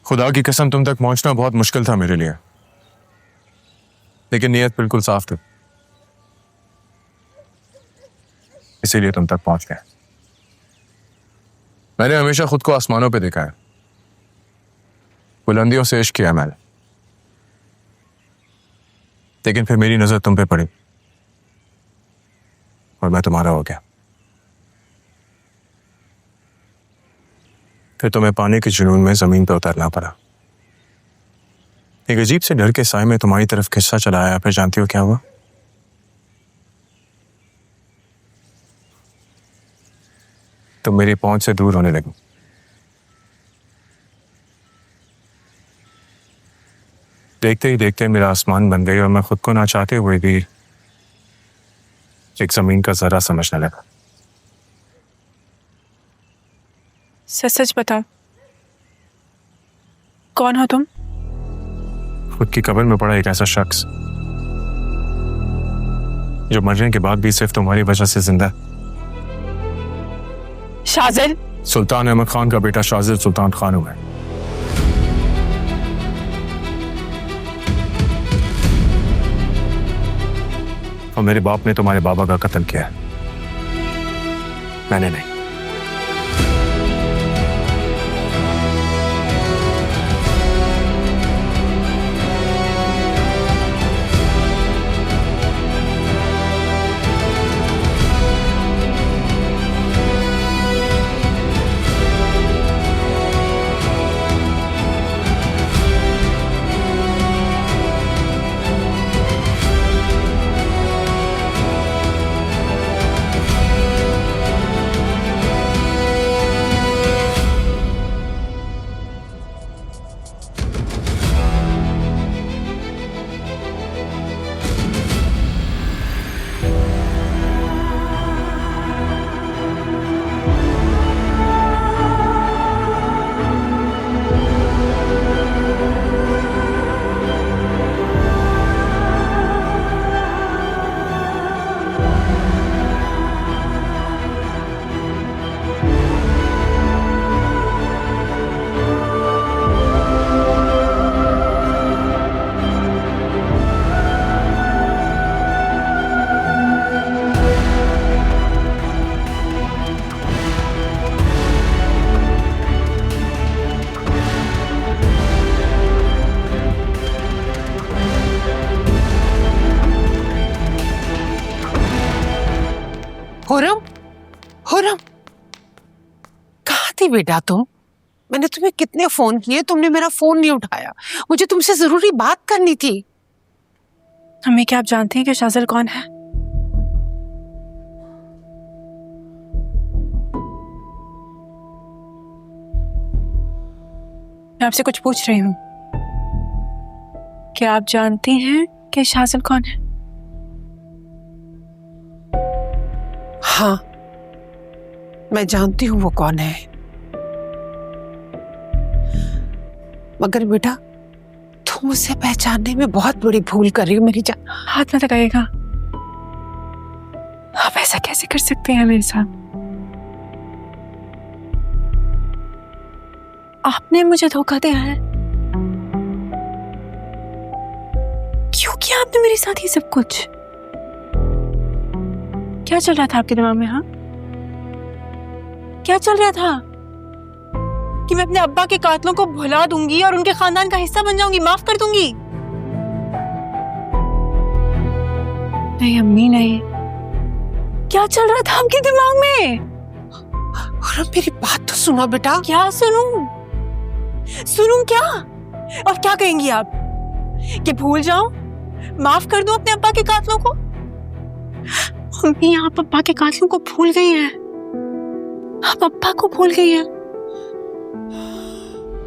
खुदा की कसम तुम तक पहुंचना बहुत मुश्किल था मेरे लिए, लेकिन नीयत बिल्कुल साफ थी, इसीलिए तुम तक पहुंच गए। मैंने हमेशा खुद को आसमानों पे देखा है, बुलंदियों से इश्क किया मैंने, लेकिन फिर मेरी नजर तुम पे पड़ी और मैं तुम्हारा हो गया। फिर तुम्हें पाने के जुनून में जमीन पर उतरना पड़ा। एक अजीब से डर के साए में तुम्हारी तरफ खिस्सा चलाया। फिर जानती हो क्या हुआ? तुम मेरी पहुंच से दूर होने लगी। देखते ही देखते मेरा आसमान बन गई और मैं खुद को ना चाहते हुए भी एक जमीन का जरा समझने लगा। सच सच बताओ, कौन हो तुम? खुद की कब्र में पड़ा एक ऐसा शख्स जो मरने के बाद भी सिर्फ तुम्हारी वजह से जिंदा है। शाजिल? सुल्तान अहमद खान का बेटा शाजिल सुल्तान खान हुआ है। और मेरे बाप ने तुम्हारे बाबा का कत्ल किया है, मैंने नहीं। खुर्रम, खुर्रम, कहाँ थी बेटा तुम? मैंने तुम्हें कितने फोन किए, तुमने मेरा फोन नहीं उठाया। मुझे तुमसे जरूरी बात करनी थी। अम्मी, क्या आप जानती हैं कि शाजिल कौन है? मैं आपसे कुछ पूछ रही हूँ। क्या आप जानती हैं कि शाजिल कौन है? हाँ, मैं जानती हूँ वो कौन है, मगर बेटा तुम उसे पहचानने में बहुत बड़ी भूल कर रही हो मेरी जान। हाथ मत लगाइएगा। आप ऐसा कैसे कर सकते हैं मेरे साथ? आपने मुझे धोखा दिया है। क्यों किया आपने मेरे साथ ये सब कुछ? क्या चल रहा था आपके दिमाग में? हाँ, क्या चल रहा था? कि मैं अपने अब्बा के कातलों को भुला दूंगी और उनके खानदान का हिस्सा बन जाऊंगी, माफ कर दूंगी? नहीं अम्मी, नहीं। क्या चल रहा था आपके दिमाग में? और मेरी बात तो सुनो बेटा। क्या सुनूं? सुनूं क्या? और क्या कहेंगी आप? कि भूल जाओ, माफ कर दूं अपने अब्बा के कातलों को? अम्मी, आप अब्बा के कातलों को भूल गई हैं। आप अब्बा को भूल गई हैं।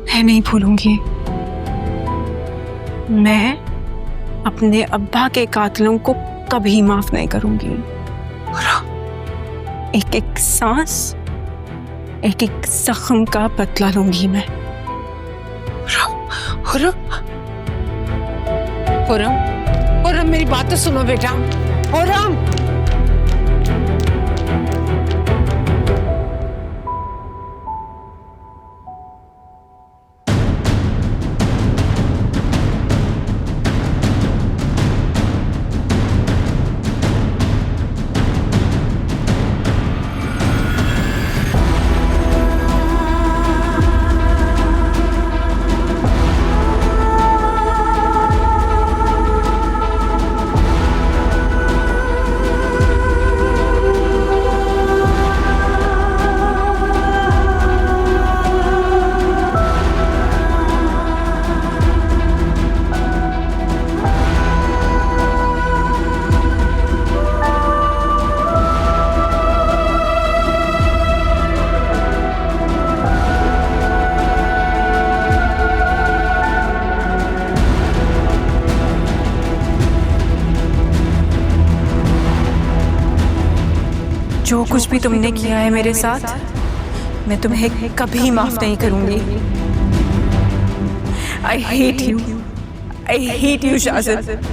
मैं नहीं भूलूंगी। मैं अपने अब्बा के कातलों को कभी माफ नहीं करूंगी। एक एक सांस, एक एक जख्म का बदला लूंगी मैं। खुर्रम, खुर्रम, खुर्रम, मेरी बात तो सुनो बेटा। खुर्रम, कुछ भी तुमने किया है मेरे साथ, मैं तुम्हें कभी माफ नहीं करूंगी। I hate you Shajid.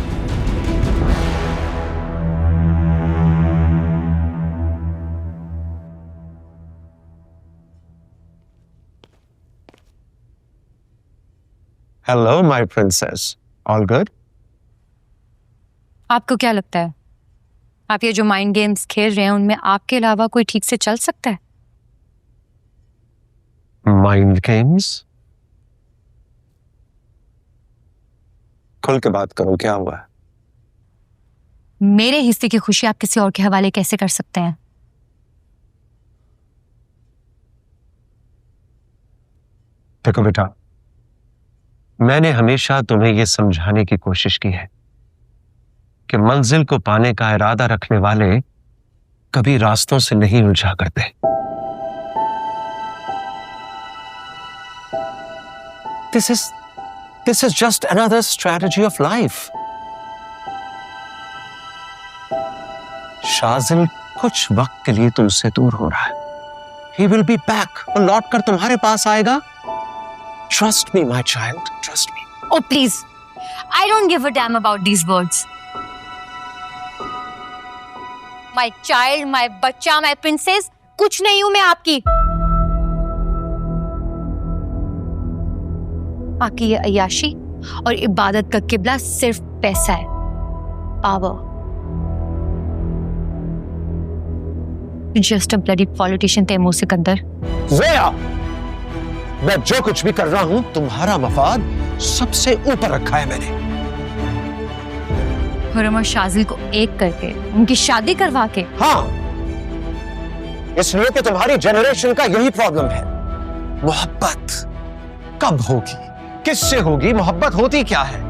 Hello, my princess. All good? आपको क्या लगता है आप ये जो माइंड गेम्स खेल रहे हैं उनमें आपके अलावा कोई ठीक से चल सकता है? Mind games? खुल के बात करो, क्या हुआ है? मेरे हिस्से की खुशी आप किसी और के हवाले कैसे कर सकते हैं? देखो बेटा, मैंने हमेशा तुम्हें यह समझाने की कोशिश की है कि मंजिल को पाने का इरादा रखने वाले कभी रास्तों से नहीं उलझा करते। This is just another strategy of life. Shajil कुछ वक्त के लिए तुमसे दूर हो रहा है। He will be back और लौट कर तुम्हारे पास आएगा। Trust me, my child. Trust me. Oh please, I don't give a damn about these words. My child, my बच्चा, my princess, कुछ नहीं हूं मैं आपकी। आपकी ये अय्याशी और इबादत का किबला सिर्फ पैसा है, power. Just a bloody politician Taimur Sikandar. ज़या, मैं जो कुछ भी कर रहा हूं तुम्हारा मफाद सबसे ऊपर रखा है मैंने। खुर्रम और शाजिल को एक करके उनकी शादी करवा के। हाँ, इसलिए कि तुम्हारी जनरेशन का यही प्रॉब्लम है। मोहब्बत कब होगी, किससे होगी, मोहब्बत होती क्या है?